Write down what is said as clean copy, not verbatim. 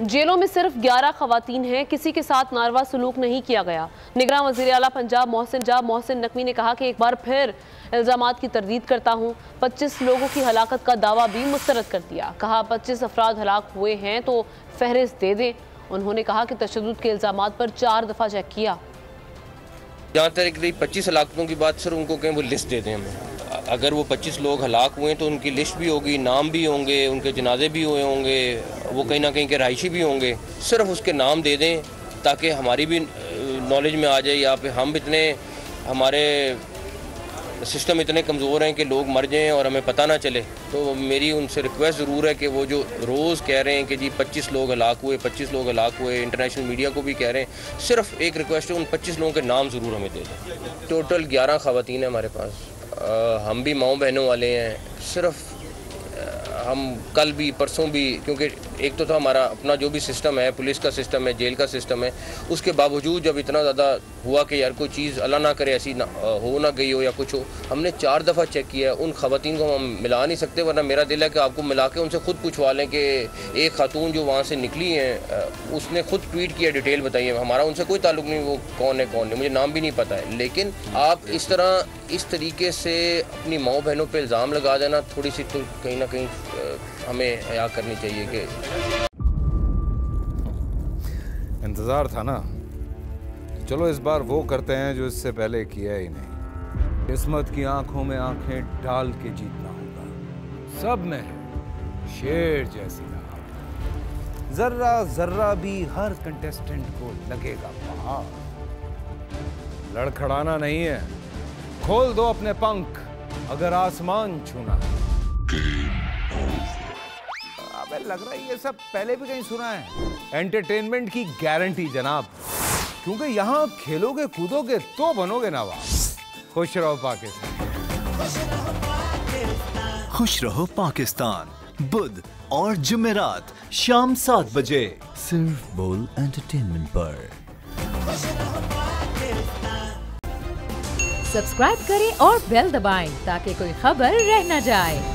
जेलों में सिर्फ 11 खवातीन हैं, किसी के साथ नारवा सलूक नहीं किया गया। निगरान वज़ीर आला पंजाब मोहसिन नकवी ने कहा कि एक बार फिर इल्ज़ामात की तरदीद करता हूँ। 25 लोगों की हलाकत का दावा भी मुस्तरद कर दिया। कहा 25 अफराद हलाक हुए हैं तो फहरिस्त दे दें। उन्होंने कहा कि तशद्दुद के इल्ज़ामात पर 4 दफ़ा चेक किया। जहाँ तक 25 हलाकतों की बात, सर उनको कहें वो लिस्ट दे दें हमें। अगर वो 25 लोग हलाक हुए हैं तो उनकी लिस्ट भी होगी, नाम भी होंगे, उनके जनाजे भी हुए होंगे, वो कहीं ना कहीं के रहायशी भी होंगे। सिर्फ उसके नाम दे दें ताकि हमारी भी नॉलेज में आ जाए। या फिर हम इतने, हमारे सिस्टम इतने कमज़ोर हैं कि लोग मर जाएं और हमें पता ना चले। तो मेरी उनसे रिक्वेस्ट ज़रूर है कि वो जो रोज़ कह रहे हैं कि जी 25 लोग हलाक हुए, 25 लोग हलाक हुए, इंटरनेशनल मीडिया को भी कह रहे हैं, सिर्फ एक रिक्वेस्ट है, उन 25 लोगों के नाम ज़रूर हमें दे दें। टोटल 11 ख़वातीन हैं हमारे पास। हम भी माओ बहनों वाले हैं। सिर्फ हम कल भी परसों भी, क्योंकि एक तो था हमारा अपना जो भी सिस्टम है, पुलिस का सिस्टम है, जेल का सिस्टम है, उसके बावजूद जब इतना ज़्यादा हुआ कि यार कोई चीज़ अल्लाह ना करे ऐसी ना हो ना गई हो या कुछ हो, हमने 4 दफ़ा चेक किया है। उन ख़वातीन को हम मिला नहीं सकते, वरना मेरा दिल है कि आपको मिला के उनसे खुद पूछवा लें कि एक खातून जो वहाँ से निकली हैं उसने खुद ट्वीट किया, डिटेल बताइए। हमारा उनसे कोई ताल्लुक़ नहीं, वो कौन है कौन नहीं, मुझे नाम भी नहीं पता है। लेकिन आप इस तरीके से अपनी माओ बहनों पर इल्ज़ाम लगा देना, थोड़ी सी तो कहीं ना कहीं हमें हया करनी चाहिए। कि इंतज़ार था ना, चलो इस बार वो करते हैं जो इससे पहले किया ही नहीं। किस्मत की आंखों में आंखें डाल के जीतना होगा। सब में है शेर जैसी राह, जर्रा जर्रा भी हर कंटेस्टेंट को लगेगा पहाड़। लड़खड़ाना नहीं है, खोल दो अपने पंख अगर आसमान छूना है। अबे लग रहा है ये सब पहले भी कहीं सुना है। एंटरटेनमेंट की गारंटी जनाब, क्योंकि यहाँ खेलोगे कूदोगे तो बनोगे नवाब। खुश रहो पाकिस्तान। खुश रहो पाकिस्तान बुध और जुमेरात शाम 7 बजे सिर्फ बोल एंटरटेनमेंट पर। सब्सक्राइब करें और बेल दबाएं ताकि कोई खबर रह न जाए।